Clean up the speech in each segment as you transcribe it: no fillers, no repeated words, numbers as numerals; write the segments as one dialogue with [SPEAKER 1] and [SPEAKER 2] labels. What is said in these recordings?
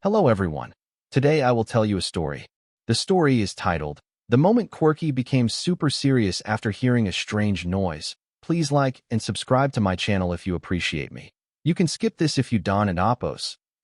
[SPEAKER 1] Hello everyone. Today I will tell you a story. The story is titled, The Moment Corky Became Super Serious After Hearing a Strange Noise. Please like and subscribe to my channel if you appreciate me. You can skip this if you don't and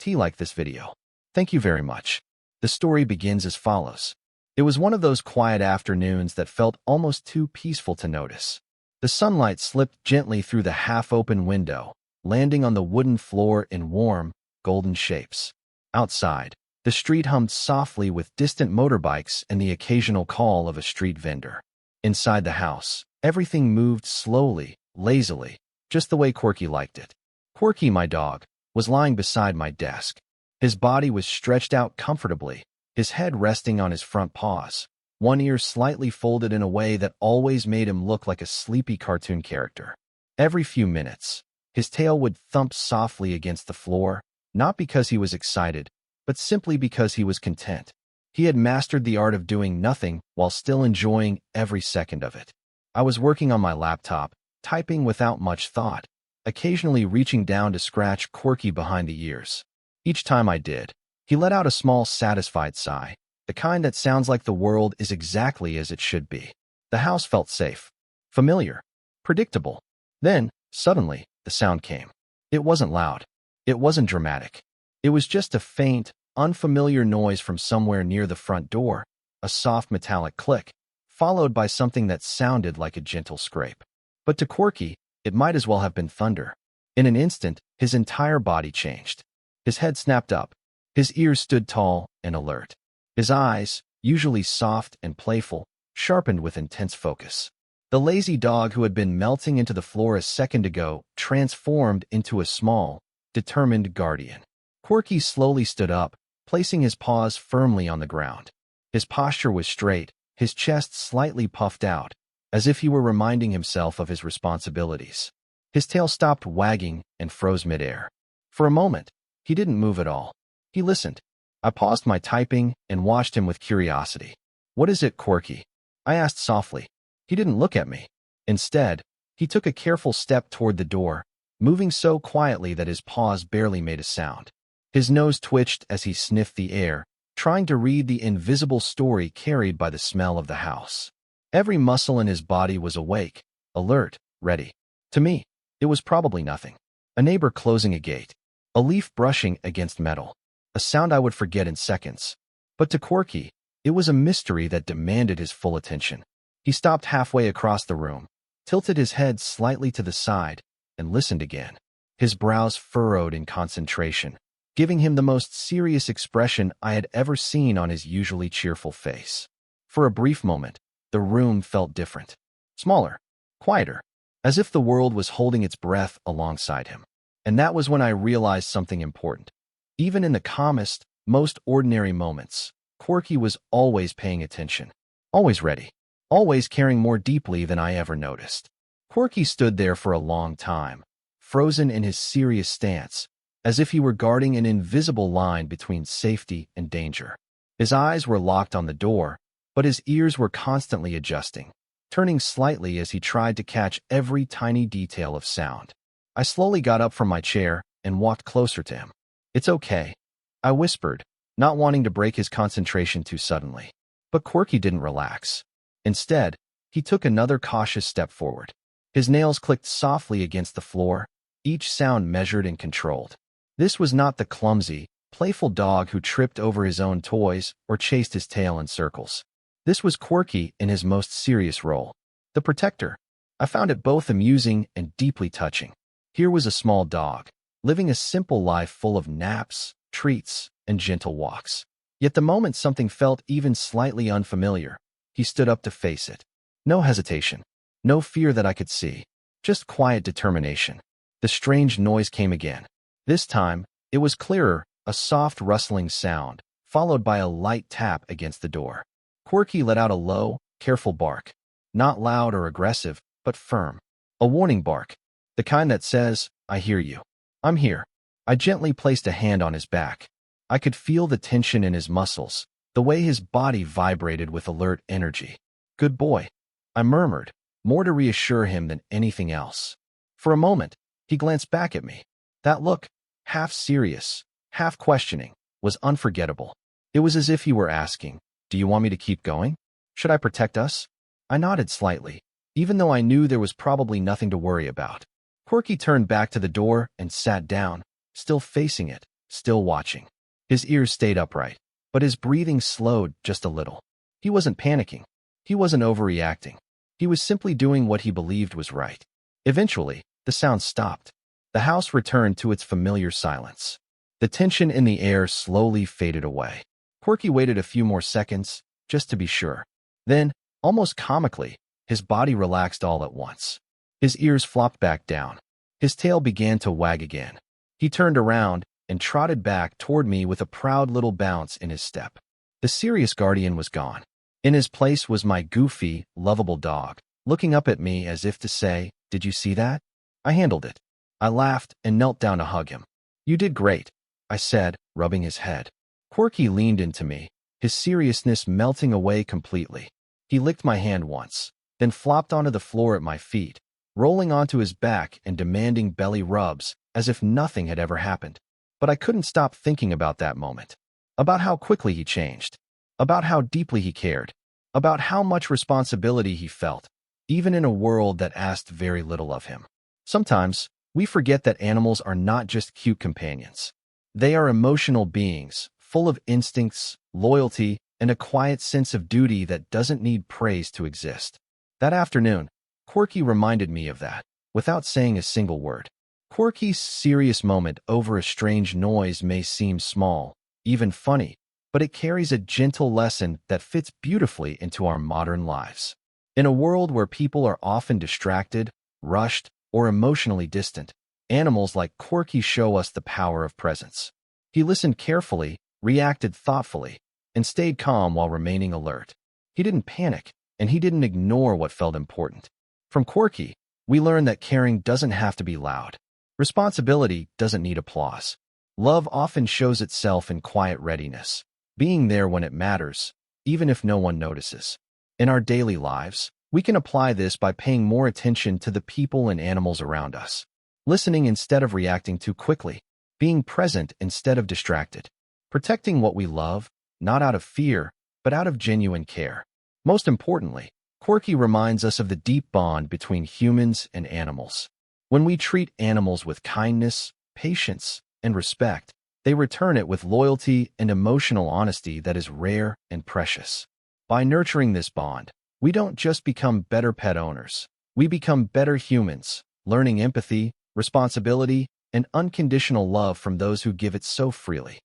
[SPEAKER 1] like this video. Thank you very much. The story begins as follows. It was one of those quiet afternoons that felt almost too peaceful to notice. The sunlight slipped gently through the half-open window, landing on the wooden floor in warm, golden shapes. Outside, the street hummed softly with distant motorbikes and the occasional call of a street vendor. Inside the house, everything moved slowly, lazily, just the way Corky liked it. Corky, my dog, was lying beside my desk. His body was stretched out comfortably, his head resting on his front paws, one ear slightly folded in a way that always made him look like a sleepy cartoon character. Every few minutes, his tail would thump softly against the floor, not because he was excited, but simply because he was content. He had mastered the art of doing nothing while still enjoying every second of it. I was working on my laptop, typing without much thought, occasionally reaching down to scratch Corky behind the ears. Each time I did, he let out a small satisfied sigh, the kind that sounds like the world is exactly as it should be. The house felt safe, familiar, predictable. Then, suddenly, the sound came. It wasn't loud. It wasn't dramatic. It was just a faint, unfamiliar noise from somewhere near the front door, a soft metallic click, followed by something that sounded like a gentle scrape. But to Corky, it might as well have been thunder. In an instant, his entire body changed. His head snapped up. His ears stood tall and alert. His eyes, usually soft and playful, sharpened with intense focus. The lazy dog who had been melting into the floor a second ago transformed into a small, determined guardian. Corky slowly stood up, placing his paws firmly on the ground. His posture was straight, his chest slightly puffed out, as if he were reminding himself of his responsibilities. His tail stopped wagging and froze midair. For a moment, he didn't move at all. He listened. I paused my typing and watched him with curiosity. "What is it, Corky?" I asked softly. He didn't look at me. Instead, he took a careful step toward the door, moving so quietly that his paws barely made a sound. His nose twitched as he sniffed the air, trying to read the invisible story carried by the smell of the house. Every muscle in his body was awake, alert, ready. To me, it was probably nothing. A neighbor closing a gate, a leaf brushing against metal, a sound I would forget in seconds. But to Corky, it was a mystery that demanded his full attention. He stopped halfway across the room, tilted his head slightly to the side, and listened again. His brows furrowed in concentration, giving him the most serious expression I had ever seen on his usually cheerful face. For a brief moment, the room felt different. Smaller, quieter, as if the world was holding its breath alongside him. And that was when I realized something important. Even in the calmest, most ordinary moments, Corky was always paying attention, always ready, always caring more deeply than I ever noticed. Corky stood there for a long time, frozen in his serious stance, as if he were guarding an invisible line between safety and danger. His eyes were locked on the door, but his ears were constantly adjusting, turning slightly as he tried to catch every tiny detail of sound. I slowly got up from my chair and walked closer to him. "It's okay," I whispered, not wanting to break his concentration too suddenly. But Corky didn't relax. Instead, he took another cautious step forward. His nails clicked softly against the floor, each sound measured and controlled. This was not the clumsy, playful dog who tripped over his own toys or chased his tail in circles. This was Corky in his most serious role, the protector. I found it both amusing and deeply touching. Here was a small dog, living a simple life full of naps, treats, and gentle walks. Yet the moment something felt even slightly unfamiliar, he stood up to face it. No hesitation, no fear that I could see, just quiet determination. The strange noise came again. This time, it was clearer, a soft rustling sound, followed by a light tap against the door. Corky let out a low, careful bark. Not loud or aggressive, but firm. A warning bark. The kind that says, "I hear you. I'm here." I gently placed a hand on his back. I could feel the tension in his muscles, the way his body vibrated with alert energy. "Good boy," I murmured, more to reassure him than anything else. For a moment, he glanced back at me. That look, half serious, half questioning, was unforgettable. It was as if he were asking, "Do you want me to keep going? Should I protect us?" I nodded slightly, even though I knew there was probably nothing to worry about. Corky turned back to the door and sat down, still facing it, still watching. His ears stayed upright, but his breathing slowed just a little. He wasn't panicking. He wasn't overreacting. He was simply doing what he believed was right. Eventually, the sound stopped. The house returned to its familiar silence. The tension in the air slowly faded away. Corky waited a few more seconds, just to be sure. Then, almost comically, his body relaxed all at once. His ears flopped back down. His tail began to wag again. He turned around and trotted back toward me with a proud little bounce in his step. The serious guardian was gone. In his place was my goofy, lovable dog, looking up at me as if to say, "Did you see that?" I handled it. I laughed and knelt down to hug him. "You did great," I said, rubbing his head. Corky leaned into me, his seriousness melting away completely. He licked my hand once, then flopped onto the floor at my feet, rolling onto his back and demanding belly rubs as if nothing had ever happened. But I couldn't stop thinking about that moment, about how quickly he changed, about how deeply he cared, about how much responsibility he felt, even in a world that asked very little of him. Sometimes, we forget that animals are not just cute companions. They are emotional beings, full of instincts, loyalty, and a quiet sense of duty that doesn't need praise to exist. That afternoon, Corky reminded me of that, without saying a single word. Corky's serious moment over a strange noise may seem small, even funny, but it carries a gentle lesson that fits beautifully into our modern lives. In a world where people are often distracted, rushed, or emotionally distant, animals like Corky show us the power of presence. He listened carefully, reacted thoughtfully, and stayed calm while remaining alert. He didn't panic, and he didn't ignore what felt important. From Corky, we learn that caring doesn't have to be loud. Responsibility doesn't need applause. Love often shows itself in quiet readiness, being there when it matters, even if no one notices. In our daily lives, we can apply this by paying more attention to the people and animals around us, listening instead of reacting too quickly, being present instead of distracted, protecting what we love, not out of fear, but out of genuine care. Most importantly, Corky reminds us of the deep bond between humans and animals. When we treat animals with kindness, patience, and respect, they return it with loyalty and emotional honesty that is rare and precious. By nurturing this bond, we don't just become better pet owners. We become better humans, learning empathy, responsibility, and unconditional love from those who give it so freely.